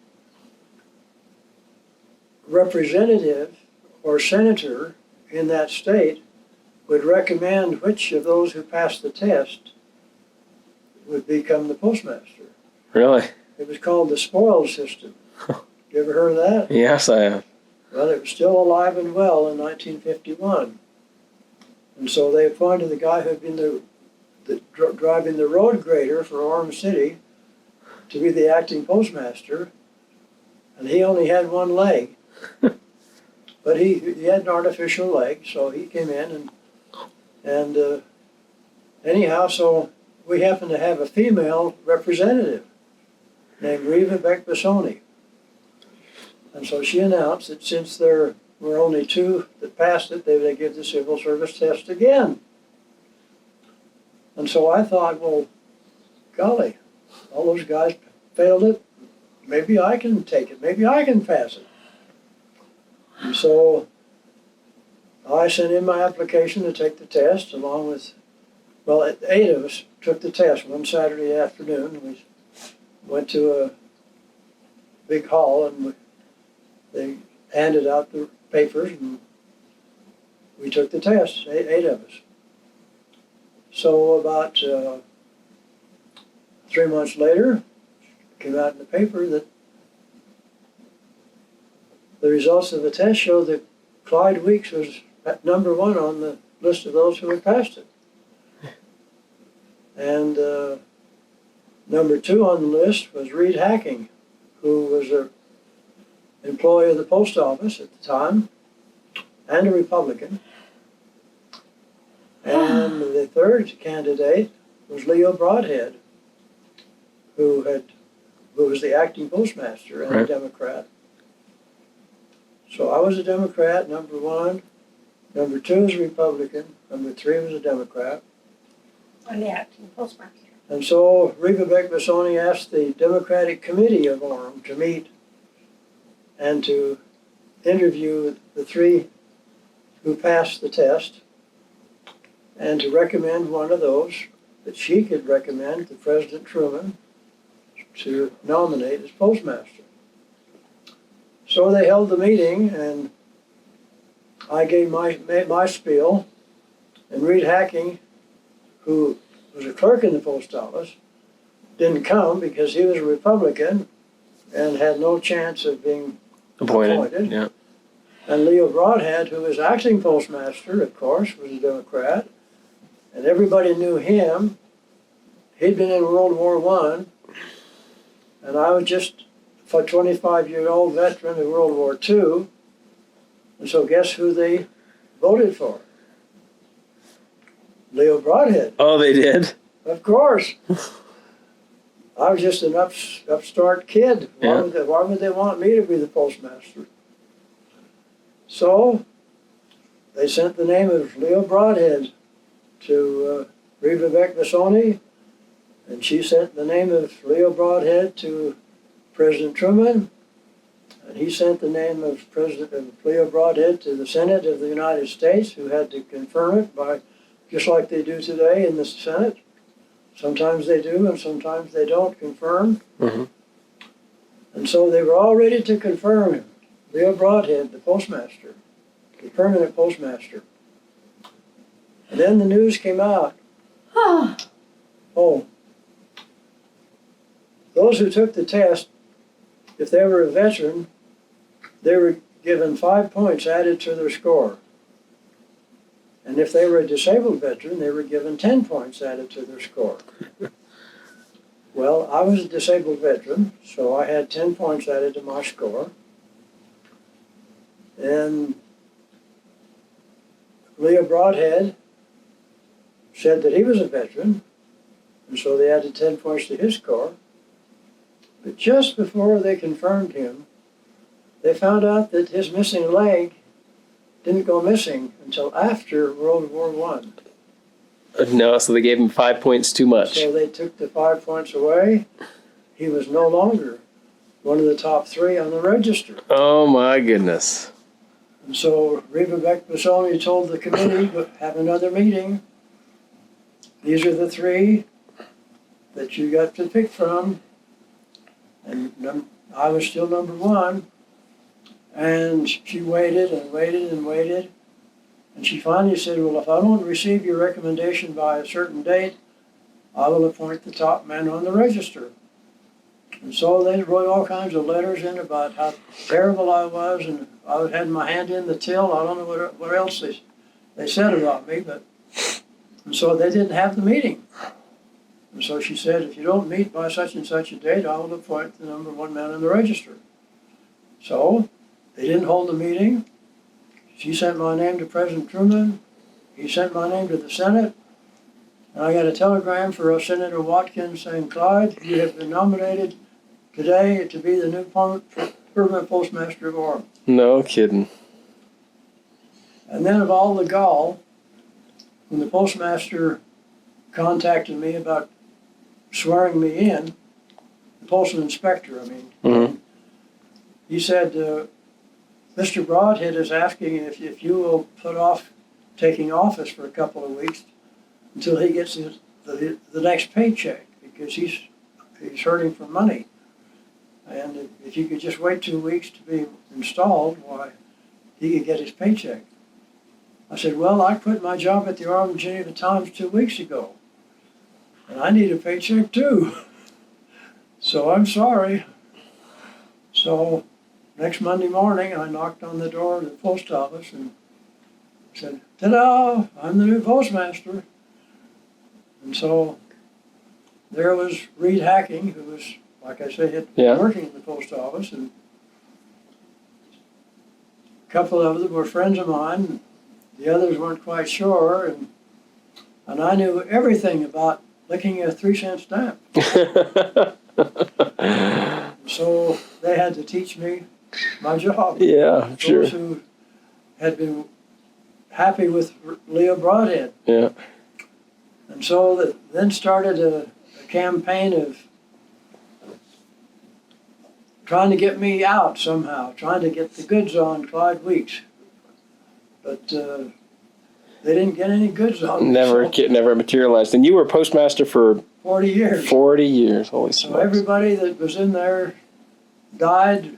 representative or senator in that state would recommend which of those who passed the test would become the postmaster. Really? It was called the spoils system. You ever heard of that? Yes, I have. Well, it was still alive and well in 1951. And so they appointed the guy who had been driving the road grader for Orem City to be the acting postmaster, and he only had 1 leg. But he had an artificial leg, so he came in and anyhow, so we happened to have a female representative named Reva Beck-Bissoni. And so she announced that since there were only 2 that passed it, they would give the civil service test again. And so I thought, well, golly, all those guys failed it. Maybe I can take it. Maybe I can pass it. And so I sent in my application to take the test along with, well, 8 of us took the test one Saturday afternoon. We went to a big hall and they handed out the papers and we took the test, 8 of us. So about 3 months later, it came out in the paper that the results of the test showed that Clyde Weeks was at number 1 on the list of those who had passed it. And number 2 on the list was Reed Hacking, who was an employee of the post office at the time and a Republican. And the 3rd candidate was Leo Broadhead, who was the acting postmaster and a Democrat. So I was a Democrat, number 1. Number 2 was a Republican. Number 3 was a Democrat. And the acting postmaster. And so Reva Beck-Bissoni asked the Democratic Committee of Orem to meet and to interview the 3 who passed the test and to recommend one of those that she could recommend to President Truman to nominate as postmaster. So they held the meeting, and I gave my spiel, and Reed Hacking, who was a clerk in the post office, didn't come because he was a Republican and had no chance of being appointed. Yeah. And Leo Broadhead, who was acting postmaster, of course, was a Democrat, and everybody knew him. He'd been in World War I, and I was just a 25-year-old veteran of World War II. And so guess who they voted for? Leo Broadhead. Oh, they did? Of course. I was just an upstart kid. Why would they want me to be the postmaster? So they sent the name of Leo Broadhead to Reva Beck-Bissoni, and she sent the name of Leo Broadhead to President Truman, and he sent the name of Leo Broadhead to the Senate of the United States, who had to confirm it by, just like they do today in the Senate. Sometimes they do, and sometimes they don't confirm. Mm-hmm. And so they were all ready to confirm him. Leo Broadhead, the postmaster, the permanent postmaster. And then the news came out. Oh, those who took the test, if they were a veteran, they were given 5 points added to their score. And if they were a disabled veteran, they were given 10 points added to their score. Well, I was a disabled veteran, so I had 10 points added to my score. And Leo Broadhead said that he was a veteran, and so they added 10 points to his score. But just before they confirmed him, they found out that his missing leg didn't go missing until after World War I. No, so they gave him 5 points too much. So they took the 5 points away. He was no longer one of the top 3 on the register. Oh my goodness. And so Reva Beck-Bissoni told the committee, have another meeting. These are the 3 that you got to pick from. And I was still number 1. And she waited and waited and waited. And she finally said, well, if I don't receive your recommendation by a certain date, I will appoint the top man on the register. And so they wrote all kinds of letters in about how terrible I was, and I had my hand in the till. I don't know what else they said about me, and so they didn't have the meeting. And so she said, if you don't meet by such and such a date, I will appoint the number 1 man on the register. So they didn't hold the meeting. She sent my name to President Truman. He sent my name to the Senate. And I got a telegram for Senator Watkins saying, Clyde, you have been nominated today to be the new permanent postmaster of Orem. No kidding. And then of all the gall, when the postmaster contacted me about swearing me in, the postal inspector, Mm-hmm. he said, Mr. Broadhead is asking if you will put off taking office for a couple of weeks until he gets the next paycheck, because he's hurting for money. And if you could just wait 2 weeks to be installed, why, he could get his paycheck. I said, well, I quit my job at the Orem Geneva Times 2 weeks ago, and I need a paycheck too. So I'm sorry. So next Monday morning, I knocked on the door of the post office and said, ta-da, I'm the new postmaster. And so there was Reed Hacking, who was, like I said, had been working in the post office, and a couple of them were friends of mine. The others weren't quite sure, and I knew everything about licking a 3-cent stamp. So they had to teach me my job. Yeah, sure. Those who had been happy with Leo Broadhead. Yeah. And so then started a campaign of trying to get me out somehow, trying to get the goods on Clyde Weeks. But they didn't get any goods on it. Never materialized. And you were postmaster for 40 years. 40 years. Holy So smokes. everybody that was in there died,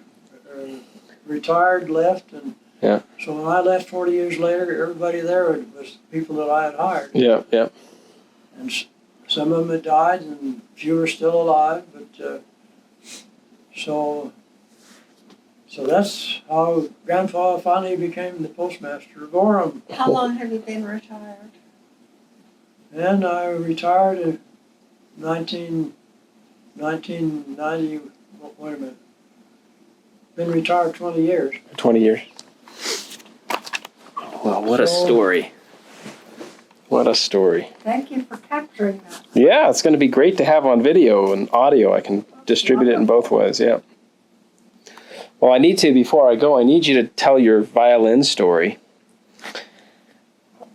retired, left, and Yeah. so when I left 40 years later, everybody there was people that I had hired. Yeah, yeah. And some of them had died, and a few are still alive. But so that's how Grandfather finally became the postmaster of Orem. How long have you been retired? And I retired in 1990. Wait a minute. Been retired 20 years. 20 years. Well, what a story. What a story. Thank you for capturing that. Yeah, it's going to be great to have on video and audio. I can distribute it in both ways, yeah. Well, I need to, before I go, I need you to tell your violin story.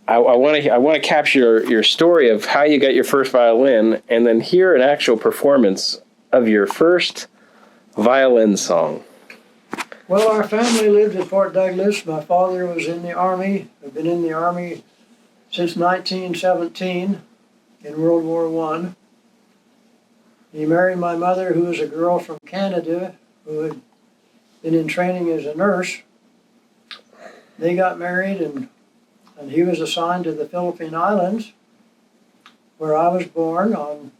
I want to capture your story of how you got your first violin and then hear an actual performance of your first violin song. Well, our family lived at Fort Douglas. My father was in the Army. I've been in the Army since 1917 in World War I. He married my mother, who was a girl from Canada, who had been in training as a nurse. They got married, and he was assigned to the Philippine Islands, where I was born on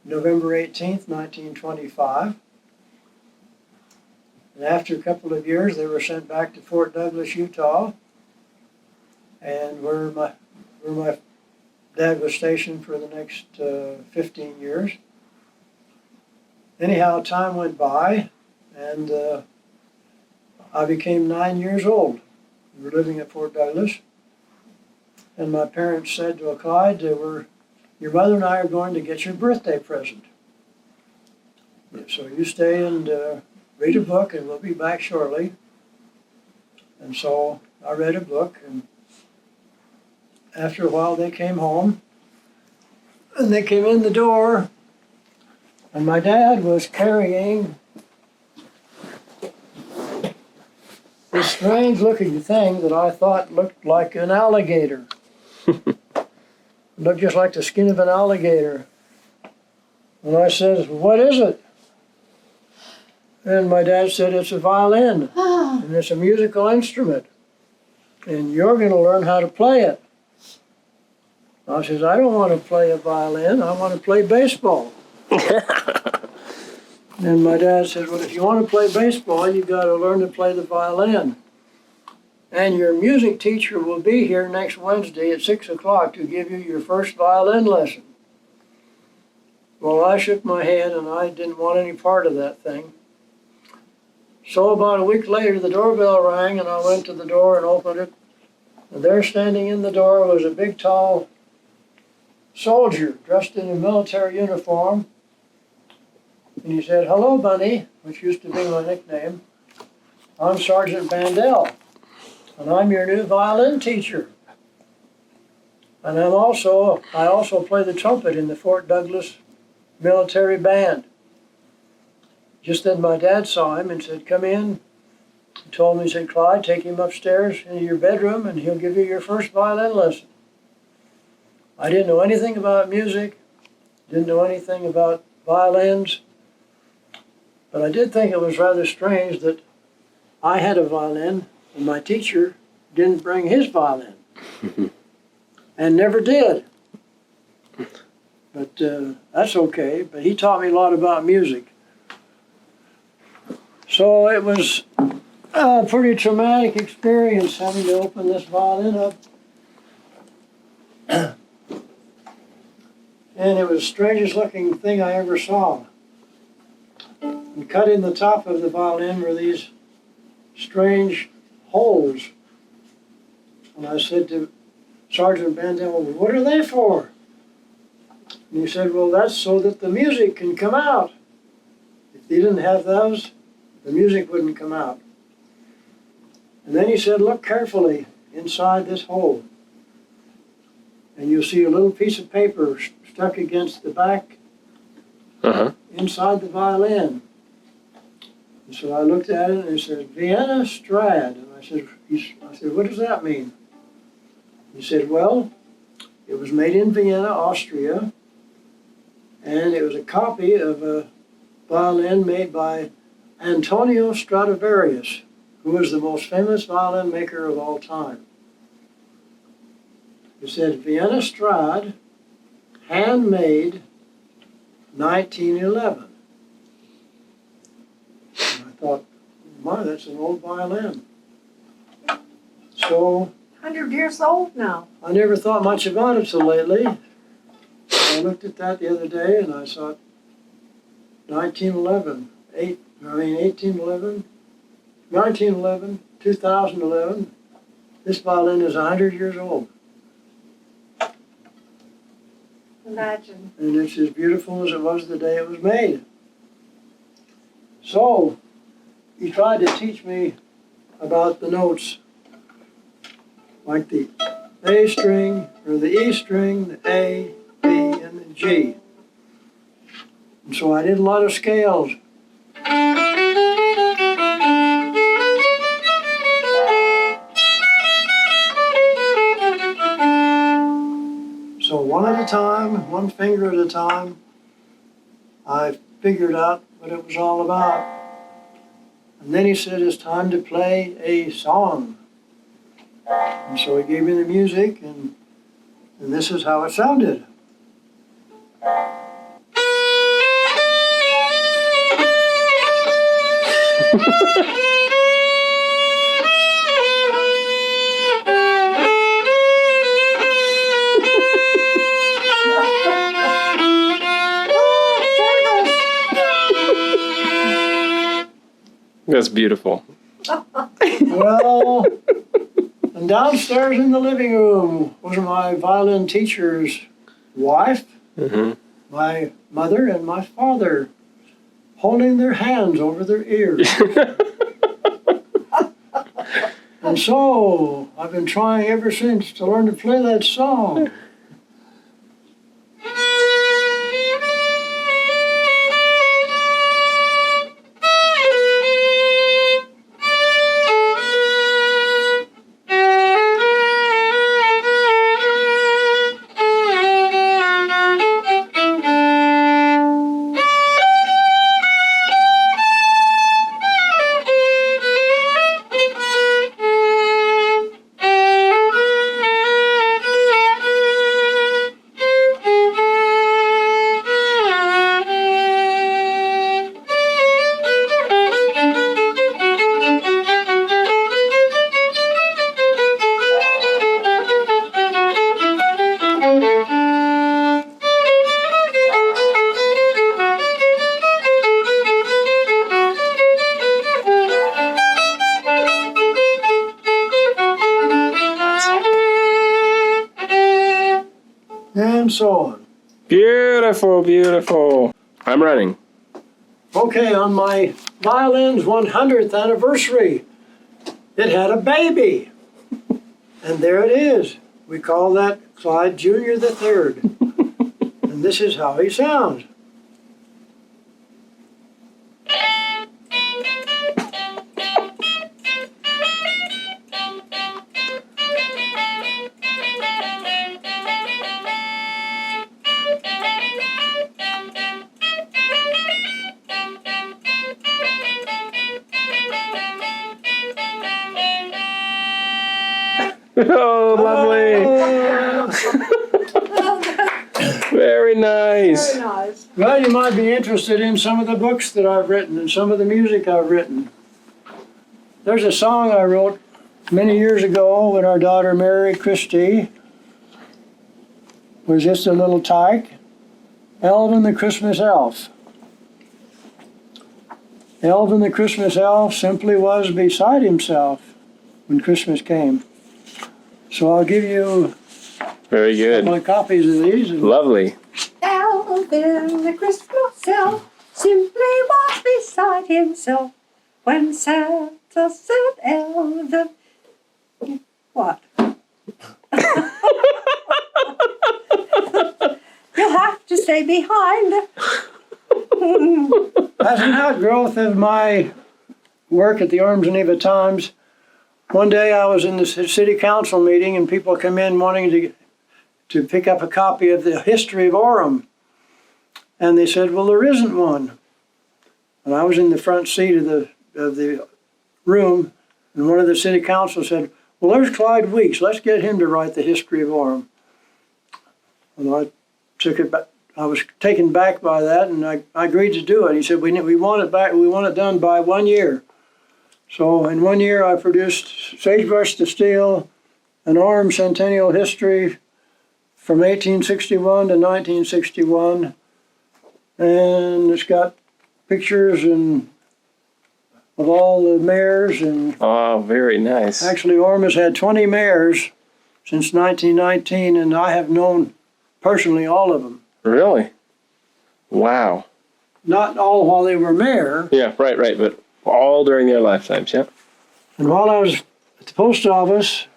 November 18th, 1925. And after a couple of years, they were sent back to Fort Douglas, Utah, and where my dad was stationed for the next 15 years. Anyhow, time went by, and I became 9 years old. We were living at Fort Douglas, and my parents said to Clyde, your mother and I are going to get your birthday present. So you stay and read a book, and we'll be back shortly. And so I read a book, and after a while they came home, and they came in the door, and my dad was carrying this strange looking thing that I thought looked like an alligator. It looked just like the skin of an alligator. And I said, "What is it?" And my dad said, "It's a violin, and it's a musical instrument, and you're going to learn how to play it." I says, "I don't want to play a violin, I want to play baseball." And my dad says, "Well, if you want to play baseball, you've got to learn to play the violin. And your music teacher will be here next Wednesday at 6 o'clock to give you your first violin lesson." Well, I shook my head, and I didn't want any part of that thing. So about a week later, the doorbell rang, and I went to the door and opened it. And there, standing in the door, was a big, tall soldier dressed in a military uniform. And he said, "Hello, Bunny," which used to be my nickname. "I'm Sergeant Bandel, and I'm your new violin teacher. And I also play the trumpet in the Fort Douglas military band." Just then my dad saw him and said, "Come in." He told me, he said, "Clyde, take him upstairs into your bedroom and he'll give you your first violin lesson." I didn't know anything about music, didn't know anything about violins, but I did think it was rather strange that I had a violin and my teacher didn't bring his violin and never did. But that's okay, but he taught me a lot about music. So it was a pretty traumatic experience having to open this violin up. And it was the strangest looking thing I ever saw. And cut in the top of the violin were these strange holes. And I said to Sergeant Bandel, "Well, what are they for?" And he said, "Well, that's so that the music can come out. If you didn't have those, the music wouldn't come out." And then he said, "Look carefully inside this hole. And you'll see a little piece of paper stuck against the back inside the violin." And so I looked at it, and it says, "Vienna Strad." And I said, "What does that mean?" He said, well, it was made in Vienna, Austria, and it was a copy of a violin made by Antonio Stradivarius, who was the most famous violin maker of all time. He said, Vienna Strad, handmade, 1911. And I thought, my, that's an old violin. So 100 years old now. I never thought much about it till lately. I looked at that the other day and I thought, 1911, 1811, 1911, 2011, this violin is 100 years old. Imagine. And it's as beautiful as it was the day it was made. So, he tried to teach me about the notes, like the A string, or the E string, the A, B, and the G. And so I did a lot of scales. So one at a time, one finger at a time, I figured out what it was all about. And then he said, it's time to play a song. And so he gave me the music, and this is how it sounded. That's beautiful. Well, and downstairs in the living room was my violin teacher's wife, my mother, and my father, holding their hands over their ears. And so I've been trying ever since to learn to play that song. And so on. Beautiful, beautiful. I'm running. Okay, on my violin's 100th anniversary, it had a baby. And there it is. We call that Clyde Jr. the Third. And this is how he sounds. Oh, lovely. Very nice. Very nice. Well, you might be interested in some of the books that I've written and some of the music I've written. There's a song I wrote many years ago when our daughter Mary Christie was just a little tyke. Elvin the Christmas Elf. Elvin the Christmas Elf simply was beside himself when Christmas came. So I'll give you Very good. my copies of these. Lovely. Elvin the Christmas elf simply was beside himself when Santa said, Elvin. What? You'll have to stay behind. As an outgrowth of my work at the Orem, Geneva Times, one day I was in the city council meeting and people come in wanting to pick up a copy of the history of Orem. And they said, well, there isn't one. And I was in the front seat of the room, and one of the city council said, well, there's Clyde Weeks. Let's get him to write the history of Orem. And I took it back. I was taken back by that, and I agreed to do it. He said, we want it back. We want it done by 1 year. So in 1 year, I produced Sagebrush to Steel, an Orem Centennial History from 1861 to 1961. And it's got pictures of all the mayors. And Oh, very nice. actually, Orem has had 20 mayors since 1919, and I have known personally all of them. Really? Wow. Not all while they were mayor. Yeah, right, but all during their lifetimes, yeah. And while I was at the post office,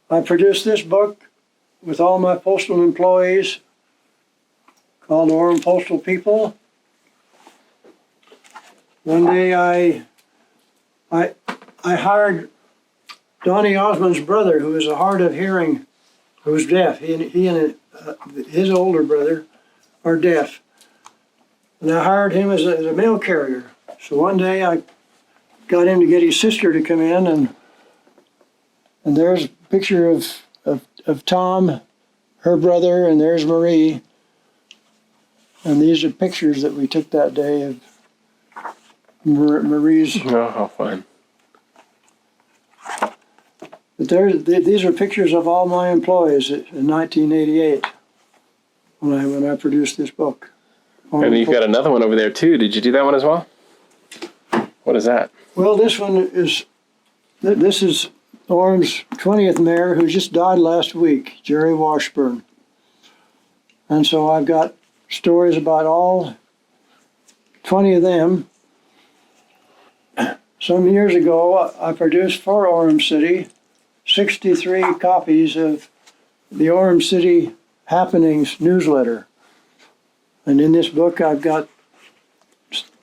I produced this book with all my postal employees called Orem Postal People. One day I hired Donnie Osmond's brother, who is hard of hearing, who's deaf. He and his older brother are deaf. And I hired him as a mail carrier. So one day I got him to get his sister to come in, and there's a picture of Tom, her brother, and there's Marie. And these are pictures that we took that day of Marie's. Oh, how fun. But these are pictures of all my employees in 1988 when I produced this book. And you've got another one over there too. Did you do that one as well? What is that? Well, this is Orem's 20th mayor, who just died last week, Jerry Washburn. And so I've got stories about all 20 of them. Some years ago, I produced for Orem City 63 copies of the Orem City Happenings newsletter. And in this book, I've got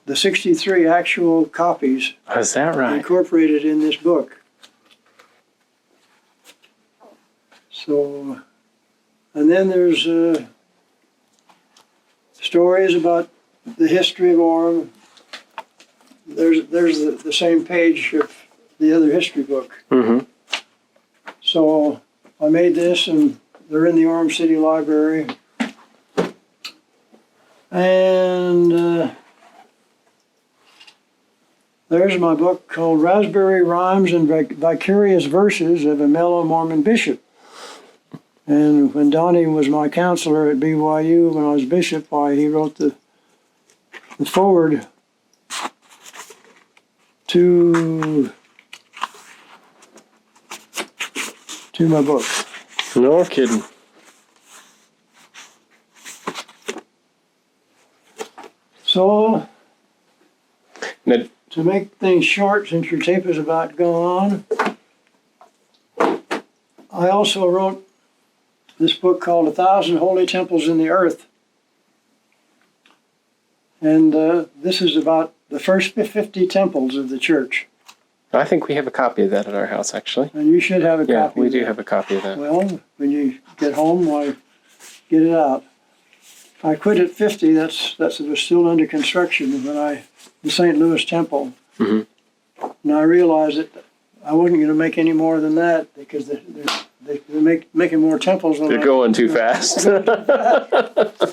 the 63 actual copies Is that right? incorporated in this book. So, and then there's stories about the history of Orem. There's the same page of the other history book. Mm-hmm. So I made this, and they're in the Orem City Library. And there's my book called Raspberry Rhymes and Vicarious Verses of a Mellow Mormon Bishop. And when Donnie was my counselor at BYU when I was bishop, he wrote the foreword to my book. No kidding. So, Now, to make things short, since your tape is about to go on, I also wrote this book called 1,000 Holy Temples in the Earth. And this is about the first 50 temples of the church. I think we have a copy of that at our house, actually. And you should have a Yeah, copy we of do that. have a copy of that. Well, when you get home, get it out. I quit at 50. That was still under construction when the St. Louis Temple. Mm-hmm. And I realized that I wasn't going to make any more than that because they're making more temples. They're going too fast.